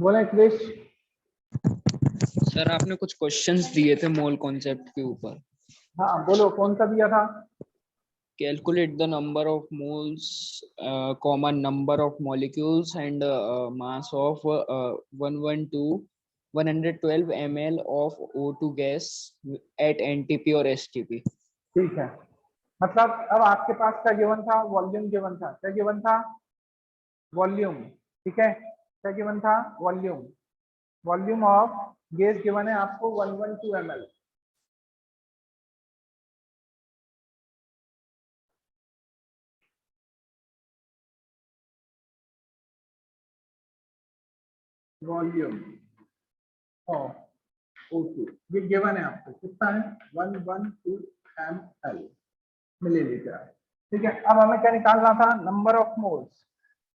बोले क्रिश। सर आपने कुछ क्वेश्चंस दिए थे मोल कॉन्सेप्ट के ऊपर। हाँ बोलो, कौन सा दिया था? Calculate the number of moles, common number of molecules and mass of 112 ml of O2 gas at NTP और एसटीपी। ठीक है, मतलब अब आपके पास क्या गिवन था? वॉल्यूम गिवन था। क्या गिवन था? वॉल्यूम। ठीक है, क्या गिवन था? Volume. Volume of gas given है आपको 112 ml। वॉल्यूम ऑफ O2 ये गिवन है आपको, कितना है? 112 ml मिलीलीटर। ठीक है, अब हमें क्या निकालना था? Number of moles.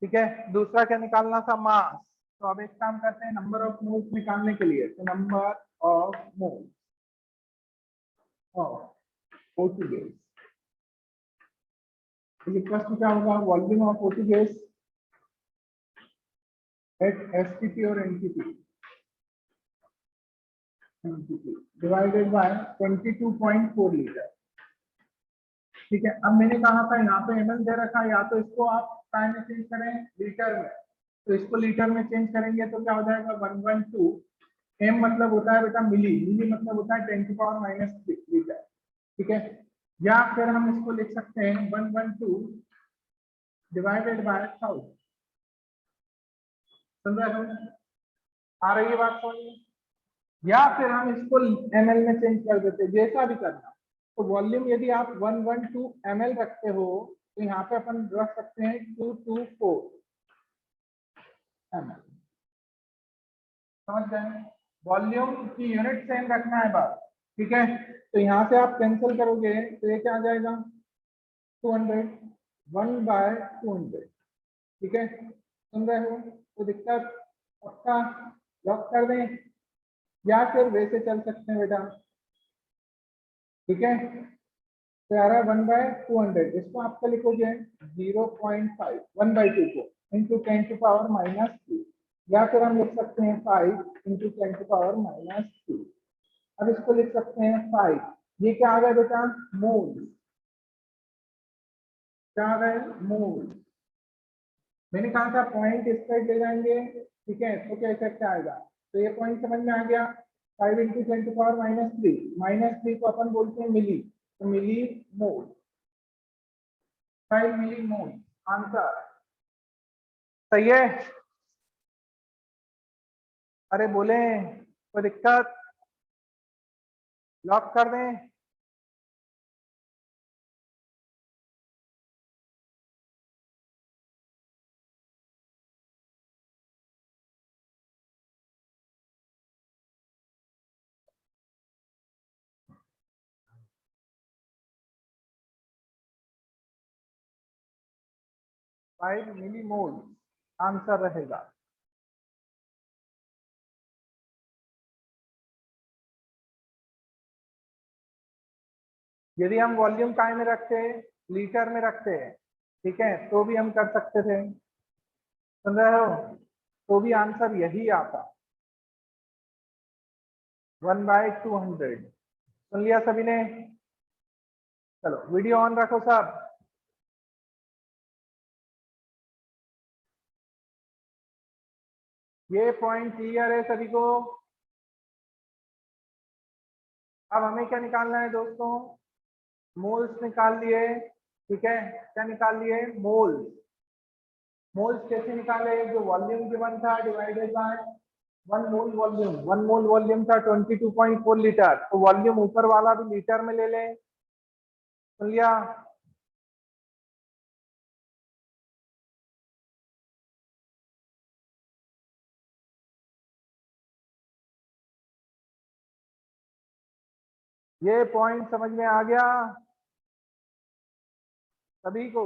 ठीक है, दूसरा क्या निकालना था? मास। तो अब एक काम करते हैं, नंबर ऑफ मोल्स निकालने के लिए, तो number of moles of O2 gas equal to क्या होगा? Volume of O2 gas at STP और एनटीपी डिवाइडेड बाय 22.4 लीटर। ठीक है, अब मैंने कहा था यहाँ पे ml दे रखा है, या तो इसको आप काय में चेंज करें, लीटर में। तो इसको लीटर में चेंज करेंगे तो क्या हो जाएगा? 112 m मतलब होता है बेटा मिली, मिली मतलब होता है 10⁻³ लीटर। ठीक है, या फिर हम इसको लिख सकते हैं 112 डिवाइडेड बाय 1000। सुन रहे हो? आ रही है बात समझ में? या फिर हम इसको ml में चेंज कर देते, जैसा भी करना। तो वॉल्यूम यदि आप 112 ml रखते हो तो यहाँ पे अपन रख सकते हैं 224 ml। समझ गए? वॉल्यूम की यूनिट सेम रखना है बात। ठीक है, तो यहाँ से आप कैंसिल करोगे तो ये क्या आ जाएगा? 200, 1/200। ठीक है, सुन रहे हो? तो दिक्कत पक्का लॉक कर दें, या फिर वैसे चल सकते हैं बेटा। ठीक है, तो यार 1/200 इसको आपका लिखोगे 0.5, 1/2 को इंटू 10⁻³ या फिर हम लिख सकते हैं 5 इंटू 10⁻²। अब इसको लिख सकते हैं 5। ये क्या आ गया बेटा? मोल। क्या आ गए? मोल। मैंने कहा था पॉइंट इस साइड ले जाएंगे। ठीक है, तो क्या इफेक्ट आएगा? तो ये पॉइंट समझ में आ गया। 5 इंटू 10⁻³ -3 को अपन बोलते हैं मिली, तो मिली मोल, 5 मिली मोल आंसर। सही है? अरे बोले कोई दिक्कत? लॉक कर दें? फाइव मिली मोल आंसर रहेगा। यदि हम वॉल्यूम काय में रखते हैं, लीटर में रखते हैं, ठीक है, तो भी हम कर सकते थे। सुन रहे हो? तो भी आंसर यही आता, 1/200। सुन लिया सभी ने? चलो वीडियो ऑन रखो सब। ये पॉइंट क्लियर है सभी को? अब हमें क्या निकालना है दोस्तों? मोल्स निकाल लिए। ठीक है, क्या निकाल लिए? मोल्स। मोल्स कैसे निकाले? जो वॉल्यूम गिवन था divided by 1 mole volume. 1 mole volume था 22.4 लीटर, तो वॉल्यूम ऊपर वाला भी लीटर में ले लें। सुन लिया? ये पॉइंट समझ में आ गया सभी को?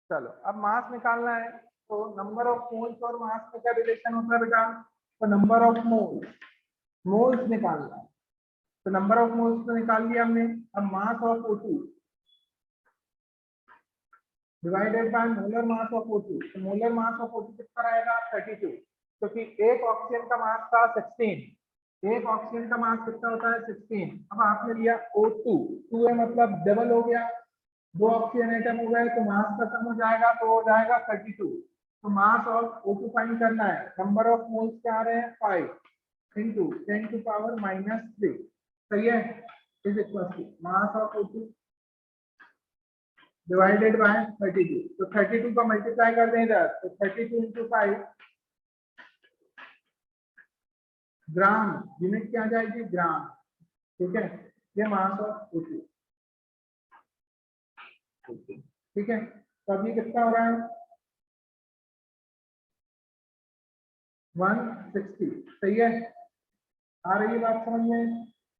चलो अब मास निकालना है, तो नंबर ऑफ मोल्स और मास में क्या रिलेशन होता है बेटा? तो नंबर ऑफ मोल्स, मोल्स निकालना है। तो नंबर ऑफ मोल्स तो निकाल लिया हमने। अब मास of O2 divided by molar mass of O2। तो मोलर मास ऑफ O2 कितना रहेगा 32, क्योंकि एक ऑक्सीजन का मास था 16। एक ऑक्सीजन का मास कितना होता है 16। अब आपने लिया O2, 2 है मतलब डबल हो गया, दो ऑक्सीजन एटम हो गए, तो मास का सम हो जाएगा, तो हो जाएगा 32। तो मास ऑफ O2 फाइंड करना है। नंबर ऑफ मोल्स क्या आ रहे हैं 5 इंटू 10⁻³ सही है, is equal to mass of O2 divided by 32। तो 32 का मल्टीप्लाई कर दें इधर, तो 32 इंटू 5 ग्राम, यूनिट क्या आ जाएगी ग्राम। ठीक है, ये मास ऑफ O2। ठीक है, तो अभी कितना हो रहा है 160 सही है, आ रही है बात समझ में,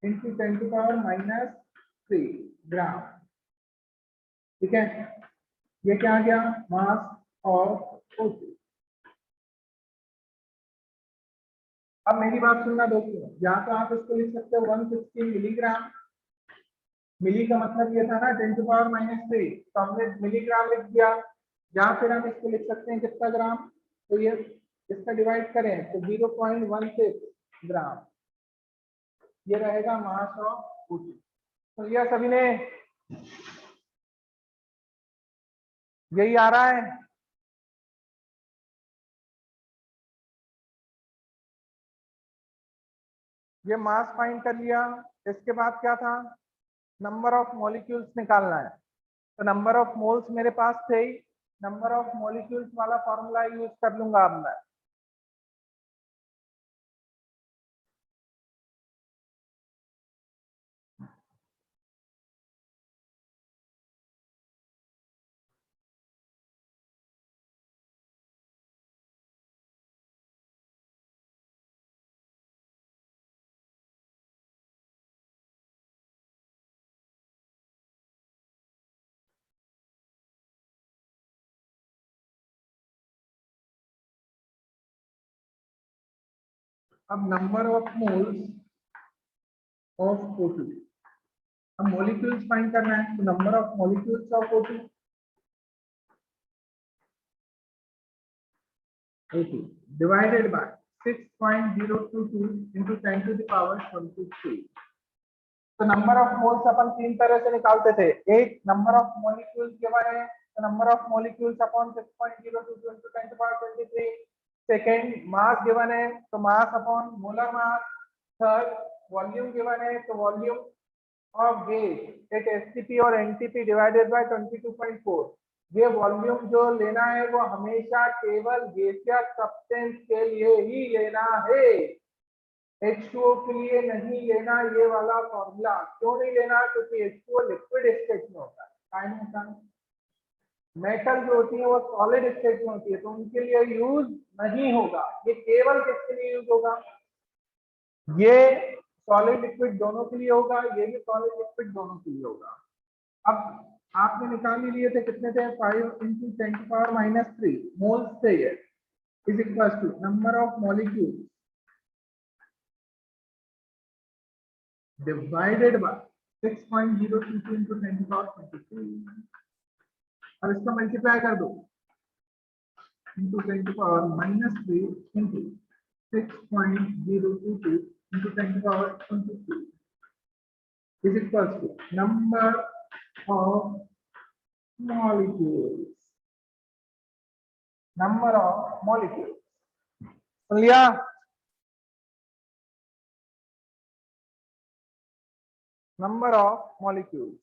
इंटू 10⁻³ ग्राम। ठीक है, ये क्या आ गया मास ऑफ O2। अब मेरी बात सुनना दोस्तों, या तो आप इसको लिख सकते हो 160 मिलीग्राम, मिली का मतलब ये था ना 10⁻³ तो हमने मिलीग्राम लिख दिया, या फिर हम इसको लिख सकते हैं कितना ग्राम, तो ये इसका डिवाइड करें तो 0.16 ग्राम, ये रहेगा मास ऑफ O2। तो यह सभी ने यही आ रहा है। ये मास फाइंड कर लिया, इसके बाद क्या था नंबर ऑफ मॉलिक्यूल्स निकालना है। तो नंबर ऑफ मोल्स मेरे पास थे ही, नंबर ऑफ मॉलिक्यूल्स वाला फॉर्मूला यूज कर लूंगा अब मैं। अब number of moles of O2, अब मॉलिक्यूल्स फाइंड करना है, तो number of molecules of O2 divided by 6.022 into 10⁻23। तो नंबर ऑफ मोल्स अपन तीन तरह से निकालते थे, एक नंबर ऑफ मॉलिक्यूल्स गिवन है, तो number of molecules upon 6.022 into 10⁻23। Second mass given है, तो mass upon molar mass. Third volume given है, तो volume of gas at STP और एनटीपी डिवाइडेड बाय 22.4। ये वॉल्यूम जो लेना है वो हमेशा केवल गैसियस सब्सटेंस के लिए ही लेना है, H2O के लिए नहीं लेना ये वाला फॉर्मूला। क्यों नहीं लेना, क्योंकि H2O लिक्विड स्टेट में होता है, मेटल जो होती है वो सॉलिड स्टेट में होती है, तो उनके लिए यूज नहीं होगा। ये केवल किसके लिए यूज होगा, ये सॉलिड लिक्विड दोनों के लिए होगा, ये भी सॉलिड लिक्विड दोनों के लिए होगा। अब आपने निकाल ही लिए थे, कितने थे 5 into 10⁻³ मोल्स थे ये, is equal to number of molecule divided by 6.022 into 10⁻23। अब इसका मल्टीप्लाई कर दो into 10⁻³ into 6.022 into 10⁻23 is equals to number of molecules, number of molecules। सुन लिया, number of molecules।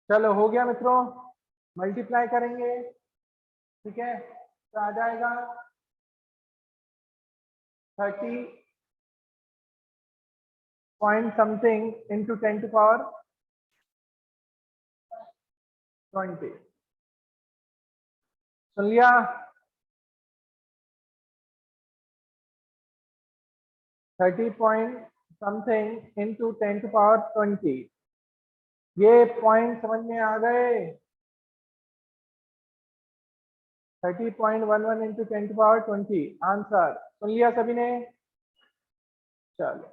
चलो हो गया मित्रों, मल्टीप्लाई करेंगे, ठीक है, तो आ जाएगा 30 point something into 10 to power 20। सुन लिया? Thirty point something into 10 to power 20। ये पॉइंट समझ में आ गए? 30.11 इंटू 10 टू पावर 20 आंसर। सुन लिया सभी ने? चलो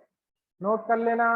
नोट कर लेना।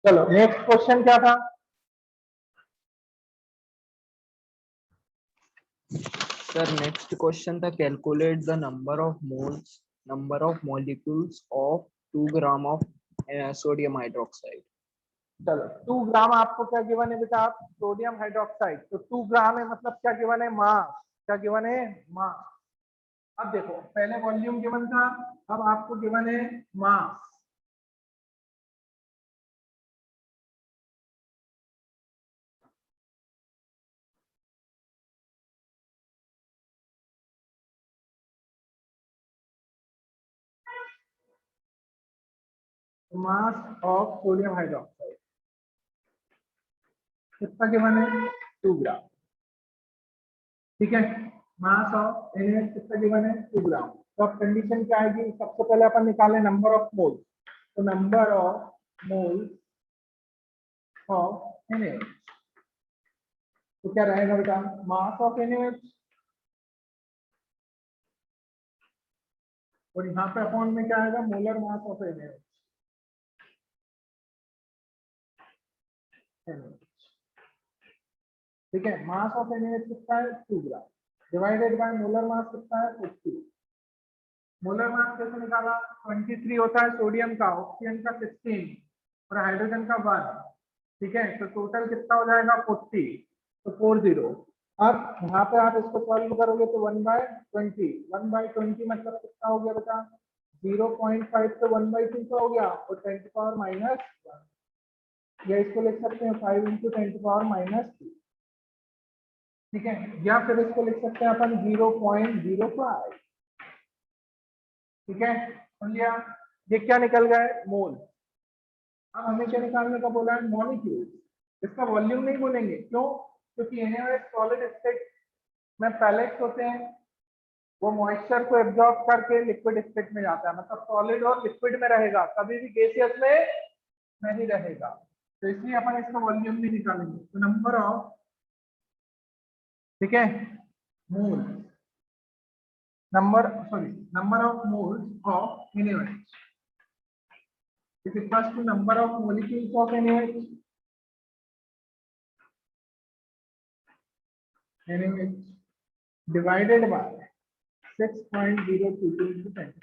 चलो नेक्स्ट क्वेश्चन क्या था? सर नेक्स्ट क्वेश्चन था calculate the number of molecules of 2 gram of sodium hydroxide. चलो 2 ग्राम आपको क्या गिवन है बेटा? आप सोडियम हाइड्रोक्साइड, तो 2 ग्राम है मतलब क्या गिवन है? मास। क्या गिवन है? मास। अब देखो पहले वॉल्यूम गिवन था, अब आपको गिवन है मास। मास ऑफ सोडियम हाइड्रोक्साइड कितना गिवन है? 2 ग्राम। ठीक है, मास ऑफ NaH कितना गिवन है? 2 ग्राम। तो अब कंडीशन क्या आएगी? सबसे पहले अपन निकालें नंबर ऑफ मोल्स। तो number of moles of NaOH। तो क्या रहेगा बेटा, मास ऑफ NaOH, और यहाँ पे अपॉन में क्या आएगा, मोलर मास ऑफ NaOH। ठीक है, मास ऑफ NaOH कितना है, 2 ग्राम, डिवाइडेड बाय मोलर मास कितना है, 50। मोलर मास कैसे निकाला, 23 होता है सोडियम का, ऑक्सीजन का 16 और हाइड्रोजन का 1। ठीक है, तो टोटल कितना हो जाएगा, 40, तो 40। अब यहाँ पे आप इसको सॉल्व करोगे तो 1/20, 1/20 मतलब कितना हो गया बेटा, 0.5, तो 1/2 का हो गया, और 10⁻⁻1, या इसको लिख सकते हैं 5 × 10⁻⁻2। ठीक है, या फिर इसको लिख सकते हैं अपन 0.05। ठीक है, सुन लिया, ये क्या निकल गया है, मोल। अब हमें क्या निकालने का बोला है, मॉलिक्यूल। इसका वॉल्यूम नहीं बोलेंगे, क्यों, क्योंकि NaOH सॉलिड स्टेट में पैलेट्स होते हैं, वो मॉइस्चर को एब्जॉर्ब करके लिक्विड स्टेट में जाता है, मतलब सॉलिड और लिक्विड में रहेगा, कभी भी गैसियस में नहीं रहेगा। तो इसलिए अपन इसका वॉल्यूम नहीं निकालेंगे। तो नंबर ऑफ, ठीक है, mole, number of moles of NaOH is equals to number of molecules of NaOH divided by 6.022 into 10⁻²।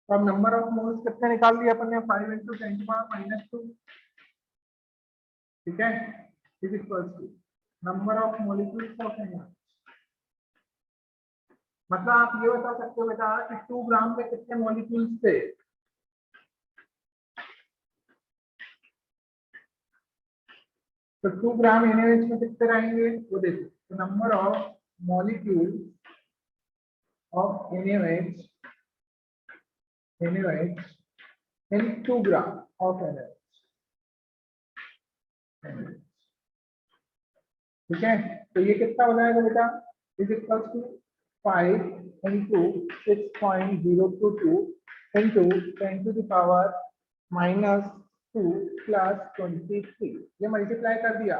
तो अब नंबर ऑफ मोल्स कितने निकाल दिए अपन ने, 5 × 10⁻⁻2। ठीक है, is equals to number of molecules of NaOH। मतलब आप ये बता सकते हो बेटा कि 2 ग्राम में कितने मॉलिक्यूल्स थे। तो 2 ग्राम NaOH में कितने रहेंगे, वो देखो, तो number of molecule of NaOH in 2 gram of NaOH। ठीक है, तो ये कितना हो जाएगा बेटा, इज इक्वल टू 5 × 6.022 into 10⁻⁻2 + 23। ये मल्टीप्लाई कर दिया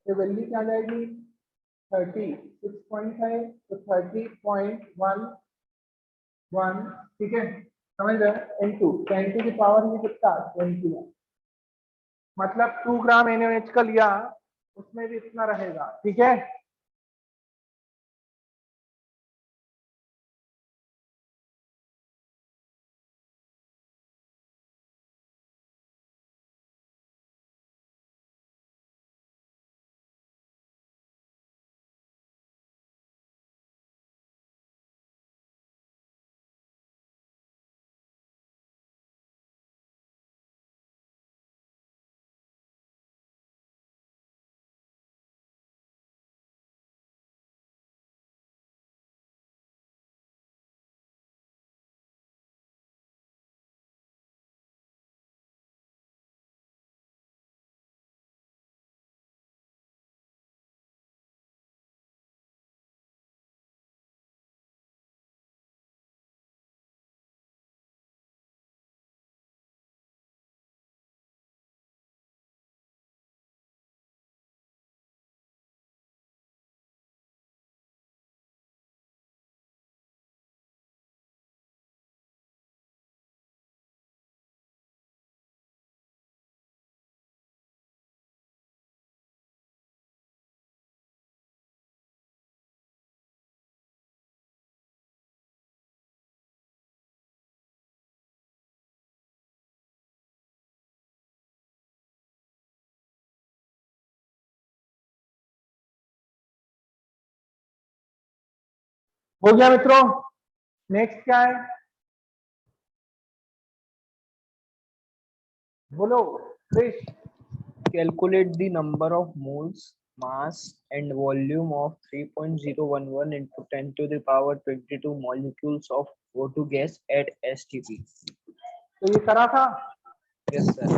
तो वैल्यू क्या आ जाएगी, 36 पॉइंट है, तो 30.11। ठीक है, समझ रहे, इंटू 10⁻, ये कितना, 21। मतलब 2 ग्राम NaOH का लिया, उसमें भी इतना रहेगा। ठीक है, हो गया मित्रों। नेक्स्ट क्या है, बोलो Krrish. Calculate the number of moles, mass, and volume of 3.011 into 10⁻22 molecules of O2 gas at STP. तो ये करा था, Yes, sir.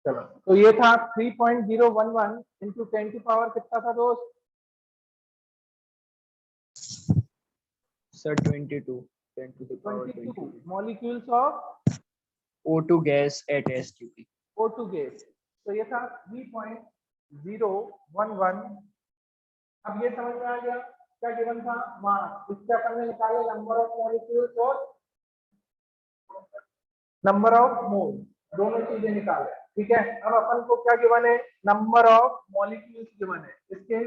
चलो, तो ये था 3.011 इंटू 10 की पावर कितना था दोस्त? Sir, 22. 10 to the power 22 22. Molecules of O2 gas at STP. O2 gas. तो ये था 3.011। अब ये समझ में आ गया क्या गिवन था? मास। इससे अपन ने निकाले नंबर ऑफ मॉलिक्यूल्स और नंबर ऑफ मोल, दोनों चीजें निकाले। ठीक है, अब अपन को क्या गिवन है? नंबर ऑफ मॉलिक्यूल्स गिवन है इसके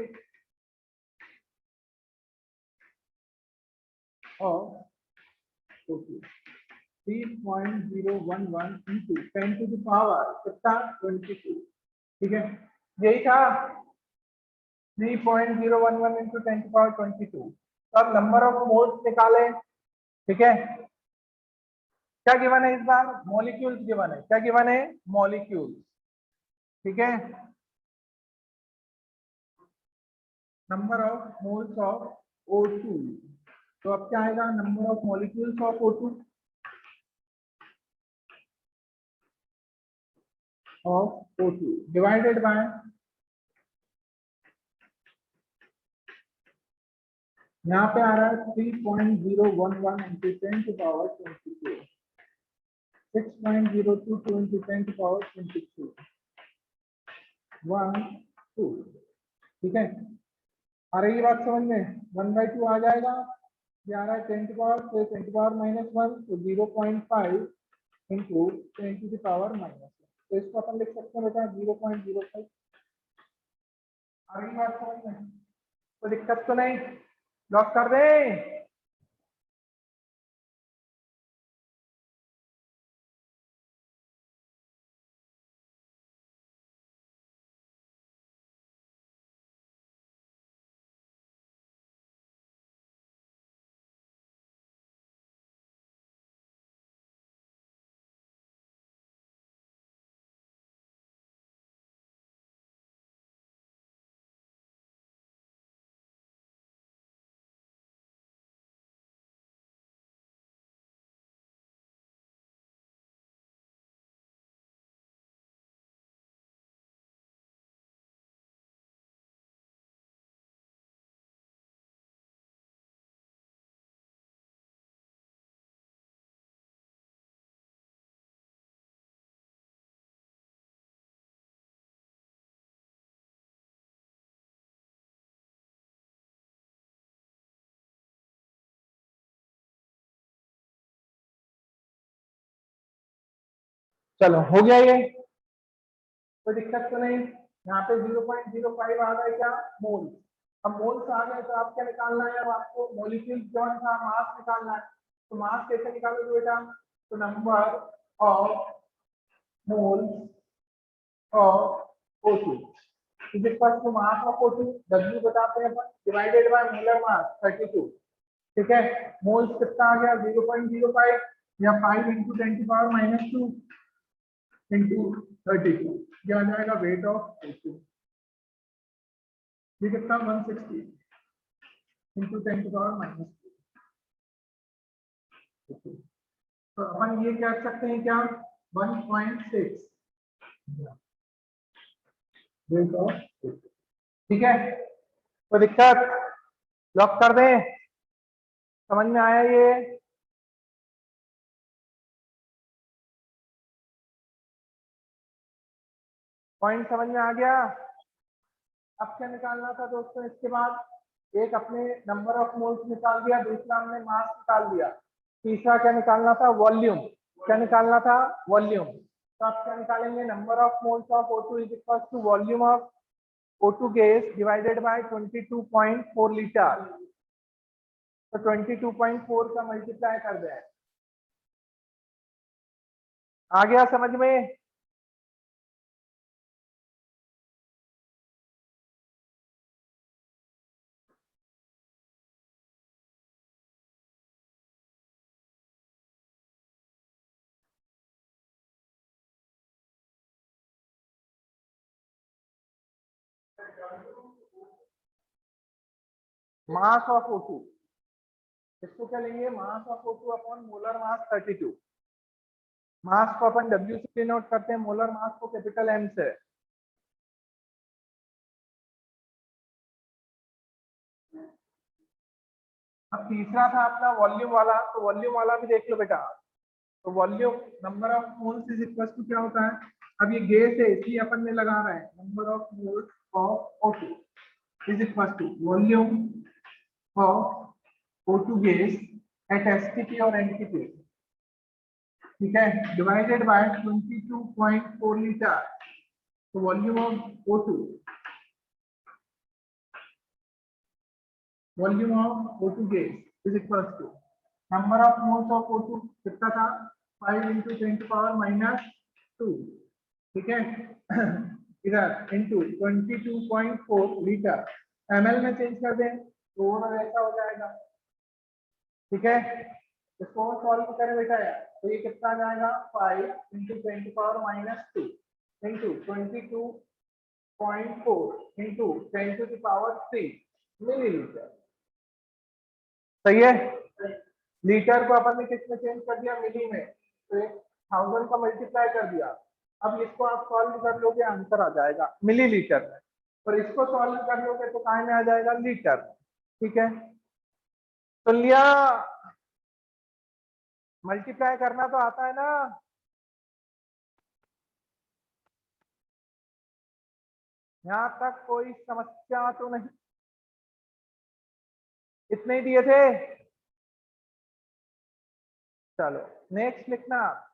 और 3.011 into 10 to the power कितना? 22। ठीक है, यही था 3.011 into 10 to the power 22। तो अब नंबर ऑफ मोल्स निकाले। ठीक है, क्या गिवन है इस बार? मॉलिक्यूल्स गिवन है। क्या गिवन है? मॉलिक्यूल्स। ठीक है, number of moles of O2। तो अब क्या आएगा? Number of molecules of O2 of O2 divided by यहाँ पे आ रहा है 3.011 into 10 to power 22, 6.022 into 10 to power 22, 1 2। ठीक है, आ रही है बात समझ में? 1/2 आ जाएगा। ये आ रहा है 10 टू पावर, तो 10 टू पावर -1, तो 0.5 इंटू 10 टू द पावर -1। तो इसको अपन लिख सकते हैं बेटा 0.05। आ रही बात समझ में? तो दिक्कत तो नहीं, लॉक कर दें। चलो, हो गया ये, कोई दिक्कत तो नहीं। यहाँ पे 0.05 आ गए क्या? मोल। अब मोल्स आ गए तो आप क्या निकालना है? अब आपको मॉलिक्यूल कौन सा मास निकालना है। तो मास कैसे निकालोगे बेटा? तो number of moles of O2 is equal to mass of O2, W बताते हैं अपन, डिवाइडेड बाय मोलर मास 32। ठीक है, मोल्स कितना आ गया? 0.05 या 5 इंटू 10 की पावर -2 इंटू 32। ये आ जाएगा वेट ऑफ O2। ये कितना? 160 इंटू 10 टू पावर -2। तो अपन ये क्या कर सकते हैं क्या? 1.6 वेट ऑफ O2। ठीक है, तो दिक्कत? लॉक कर दें। समझ में आया ये? पॉइंट समझ में आ गया? अब क्या निकालना था दोस्तों? इसके बाद एक अपने नंबर ऑफ मोल्स निकाल दिया, दूसरा हमने मास निकाल दिया, तीसरा क्या निकालना था? वॉल्यूम। क्या निकालना था? वॉल्यूम। तो आप क्या निकालेंगे? Number of moles of O2 is equal to volume of O2 gas divided by 22.4 litre. तो 22.4 का मल्टीप्लाई कर दें। आ गया समझ में? मास ऑफ O2, इसको क्या लेंगे? मास of O2 upon molar mass 32। मास को अपन W से डिनोट करते हैं, मोलर मास को कैपिटल M से। अब तीसरा था अपना वॉल्यूम वाला, तो वॉल्यूम वाला भी देख लो बेटा। तो volume number of moles is equal to क्या होता है, अब ये गैस है इसलिए अपन ने लगा रहा है number of moles of O2 is equal to volume of O2 gas at STP और NTP, ठीक है, डिवाइडेड बाय 22.4 लीटर। तो volume of O2, volume of O2 gas is equal to number of moles of O2 कितना था, 5 into 10⁻⁻², ठीक है इधर into 22.4 litre, ml में चेंज कर दें तो वो ऐसा हो जाएगा, ठीक है। इसको सॉल्व करें बेटा यार, तो ये कितना आ जाएगा, 5 into 10⁻⁻² इंटू 22.4 इंटू 10⁻³ मिलीलीटर, सही है। लीटर को अपन ने किस में चेंज कर दिया, मिली में, तो 1000 का मल्टीप्लाई कर दिया। अब इसको आप सॉल्व कर लोगे आंसर आ जाएगा मिलीलीटर में, और इसको सॉल्व कर लोगे तो कहाँ में आ जाएगा, लीटर में, ठीक है। तो लिया, मल्टीप्लाई करना तो आता है ना, यहाँ तक कोई समस्या तो नहीं, इतने ही दिए थे। चलो नेक्स्ट लिखना,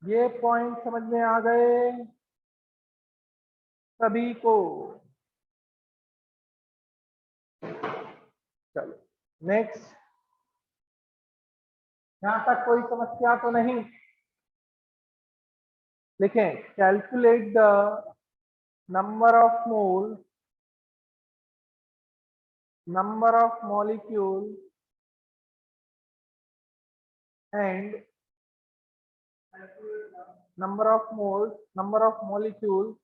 ये पॉइंट समझ में आ गए सभी को। चलो नेक्स्ट, यहां तक कोई समस्या तो नहीं। लिखें, calculate the number of mole, number of molecule and number of moles, number of molecules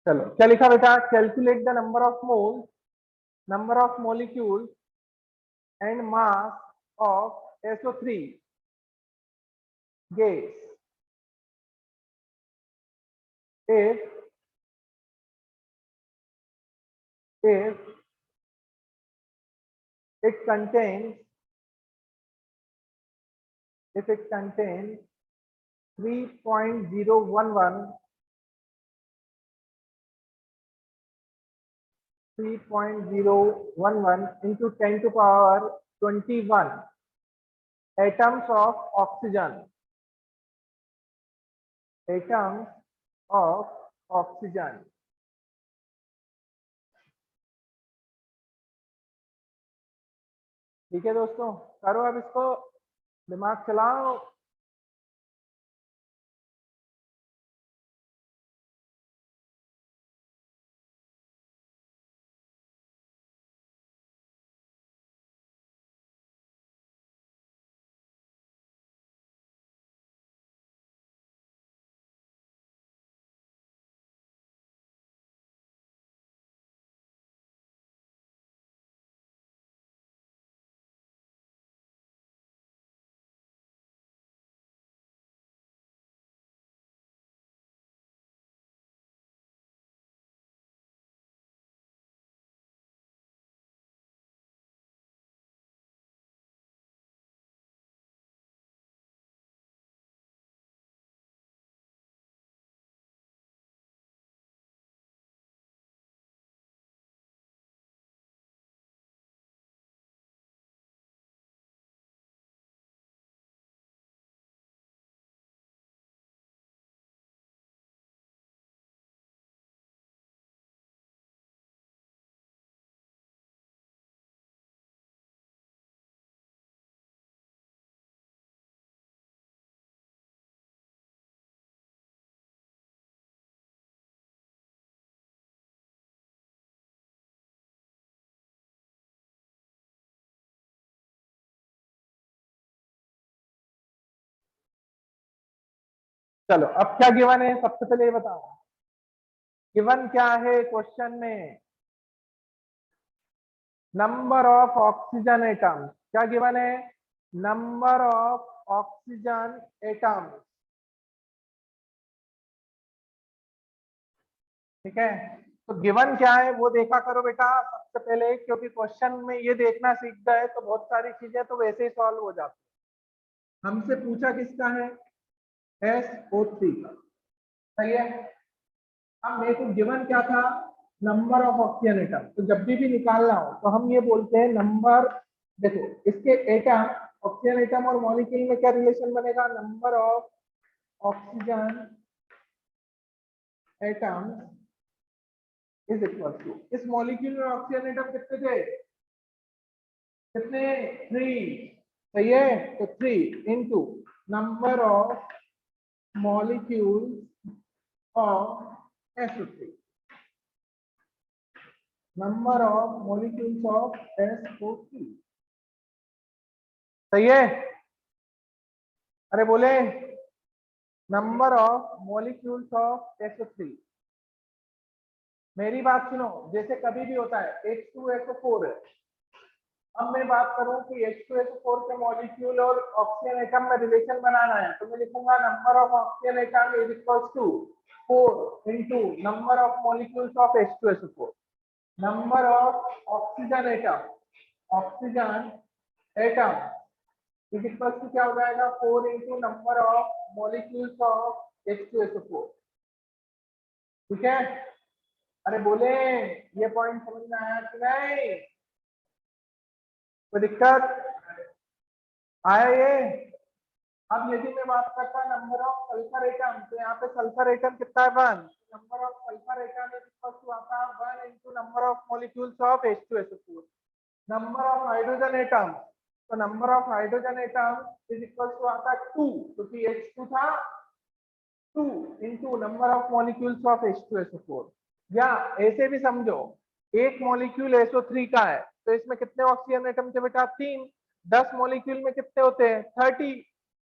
चलो क्या लिखा बेटा, calculate the number of mole, number of molecule and mass of SO3 gas if if it contains 3.011 into 10 to power 21 atoms of oxygen. Atoms of oxygen. ठीक है दोस्तों, करो अब इसको, दिमाग चलाओ। चलो अब क्या गिवन है, सबसे पहले ये बताओ गिवन क्या है क्वेश्चन में। नंबर ऑफ ऑक्सीजन एटम्स, क्या गिवन है? Number of oxygen atoms. ठीक है, तो गिवन क्या है वो देखा करो बेटा सबसे पहले, क्योंकि क्वेश्चन में ये देखना सीख गए तो बहुत सारी चीजें तो वैसे ही सॉल्व हो जाती। हमसे पूछा किसका है? SO3 का, सही है। अब मेरे को गिवन क्या था? Number of oxygen atom. तो जब भी निकालना हो तो हम ये बोलते हैं नंबर, देखो इसके एटम, ऑक्सीजन एटम और मॉलिक्यूल में क्या रिलेशन बनेगा? Number of oxygen atom is equal to, इस मॉलिक्यूल में ऑक्सीजन एटम कितने थे? कितने? 3, सही है। तो 3 into number of molecules of SO3, number of molecules of SO3, सही है। अरे बोले number of molecules of SO3। मेरी बात सुनो, जैसे कभी भी होता है H2SO4 है, अब मैं बात करूं कि H2SO4 के मॉलिक्यूल और ऑक्सीजन एटम में रिलेशन बनाना है, तो मैं लिखूंगा number of oxygen atom is equal to 4 into number of molecules of H2SO4। Number of oxygen atom, oxygen atom is equal to क्या हो जाएगा? 4 into number of molecules of H2SO4। ठीक है। अरे बोले ये पॉइंट समझ में आया कि नहीं? कोई दिक्कत आया ये? अब यदि मैं बात करता नंबर ऑफ सल्फर एटम, तो यहाँ पे सल्फर एटम कितना है? 1। Number of sulphur atom is equal to आता है 1 into number of molecules of H2SO4। Number of hydrogen atom, तो number of hydrogen atom is equal to आता है 2, क्योंकि H2 था, 2 into number of molecules of H2SO4। या ऐसे भी समझो, एक मॉलिक्यूल SO3 का है तो इसमें कितने ऑक्सीजन एटम थे बेटा? 3। 10 मॉलिक्यूल में कितने होते हैं? 30।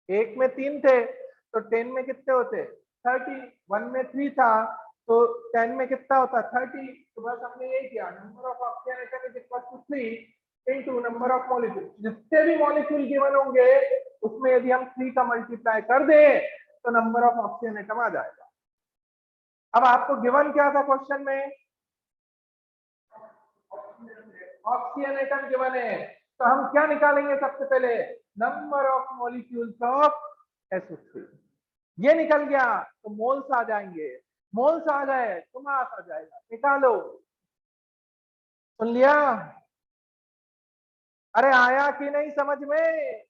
एक में 3 थे तो 10 में कितने होते? 30। 1 में 3 था तो 10 में कितना होता? 30। तो बस हमने ये किया, number of oxygen atom is equal to 3 into number of molecule. जितने भी मॉलिक्यूल गिवन होंगे उसमें यदि हम 3 का मल्टीप्लाई कर दें तो नंबर ऑफ ऑक्सीजन एटम आ जाएगा। अब आपको गिवन क्या था क्वेश्चन में? ऑक्सीजन एटम गिवन है, तो हम क्या निकालेंगे सबसे पहले, number of molecules of SO3। ये निकल गया तो मोल्स आ जाएंगे, मोल्स आ गए तो मास आ जाएगा, निकालो। सुन लिया? अरे आया कि नहीं समझ में?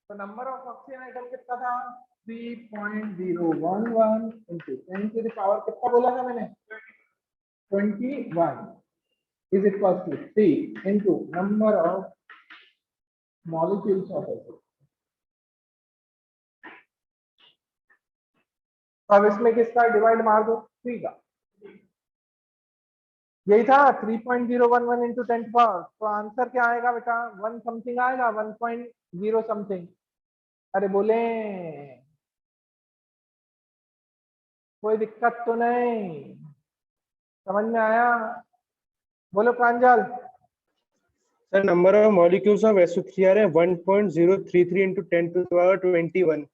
तो नंबर ऑफ ऑक्सीजन आइटम कितना था, 3.011 इंटू 10 टू द पावर कितना बोला था मैंने, 21 is equal to 3 into number of molecules of acid. अब इसमें किसका डिवाइड मार दो, 3 का। यही था 3.011 इंटू 10 पावर। तो आंसर क्या आएगा बेटा, 1 समथिंग आएगा, 1.0 समथिंग। अरे बोले कोई दिक्कत तो नहीं, समझ में आया? बोलो Pranjal. Sir number of molecules of SO3 आ रहे हैं 1.033 into 10 to the power 21।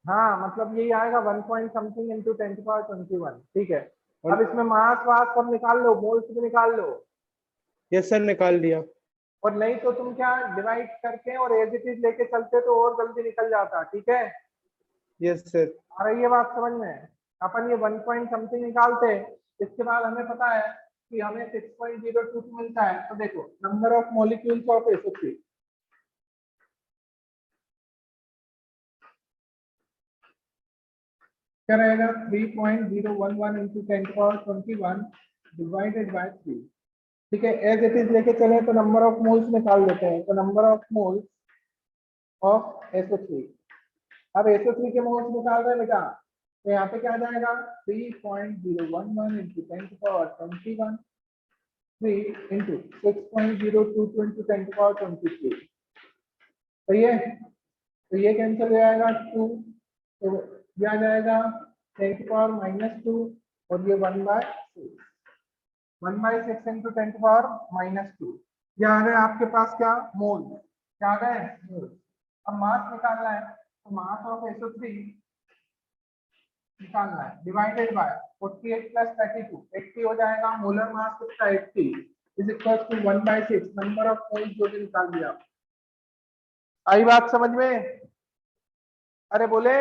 हाँ मतलब यही आएगा 1 point something into 10 to power 21। ठीक है, अब इसमें मास वास सब निकाल लो, मोल्स भी निकाल लो। यस सर निकाल लिया। और नहीं तो तुम क्या डिवाइड करके और एज इट इज लेके चलते तो और जल्दी निकल जाता। ठीक है, यस सर। आ रही है बात समझ में? अपन ये 1 पॉइंट समथिंग निकालते, इसके बाद हमें पता है कि हमें 6.02 मिलता है। तो देखो number of molecules of SO3, क्या रहेगा, 3.011 into 10 to power 21 divided by 3। ठीक है, एज इट इज लेके चले तो नंबर ऑफ मोल्स निकाल लेते हैं। तो number of moles of SO3, अब SO3 के मोल्स निकाल रहे हैं बेटा, तो यहाँ पे क्या आ जाएगा, 3.011 into 10 to power 21, 3 into 6.022 into 10 to power 23। सही है, तो ये कैंसिल हो जाएगा 2, तो ये आ जाएगा 10 टू पावर -2 और ये 1/6, 1/6 इंटू 10 टू पावर -2। ये आ गए आपके पास क्या, मोल। क्या आ गए, मोल। अब मास निकालना है, तो मास ऑफ SO3 निकालना है, डिवाइडेड बाय 48 प्लस 32, 80 हो जाएगा। मोलर मास कितना, 80 is equal to 1/6 number of moles जो भी निकाल दिया। आई बात समझ में? अरे बोले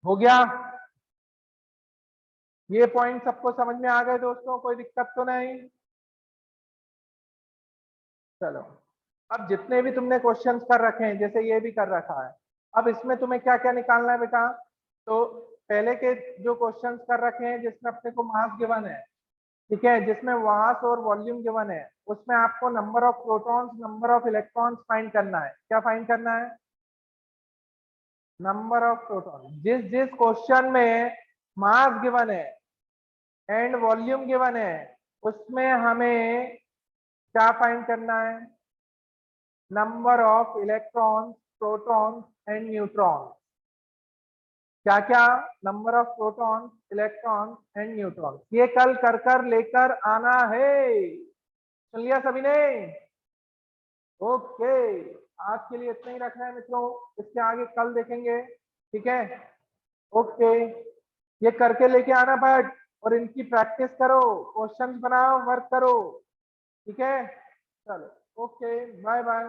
हो गया? ये पॉइंट सबको समझ में आ गए दोस्तों, कोई दिक्कत तो नहीं? चलो, अब जितने भी तुमने क्वेश्चंस कर रखे हैं, जैसे ये भी कर रखा है, अब इसमें तुम्हें क्या क्या निकालना है बेटा। तो पहले के जो क्वेश्चंस कर रखे हैं जिसमें अपने को मास गिवन है, ठीक है, जिसमें मास और वॉल्यूम गिवन है, उसमें आपको number of protons, number of electrons find करना है। क्या फाइंड करना है? Number of proton. जिस जिस क्वेश्चन में मास गिवन है एंड वॉल्यूम गिवन है, उसमें हमें क्या फाइंड करना है? Number of electrons, protons and neutrons. क्या क्या? Number of protons, electrons and neutrons. ये कल कर कर लेकर आना है। सुन लिया सभी ने? ओके, आज के लिए इतना ही रखना है मित्रों, इसके आगे कल देखेंगे। ठीक है, ओके, ये करके लेके आना बट, और इनकी प्रैक्टिस करो, क्वेश्चंस बनाओ, वर्क करो। ठीक है, चलो, ओके, बाय बाय।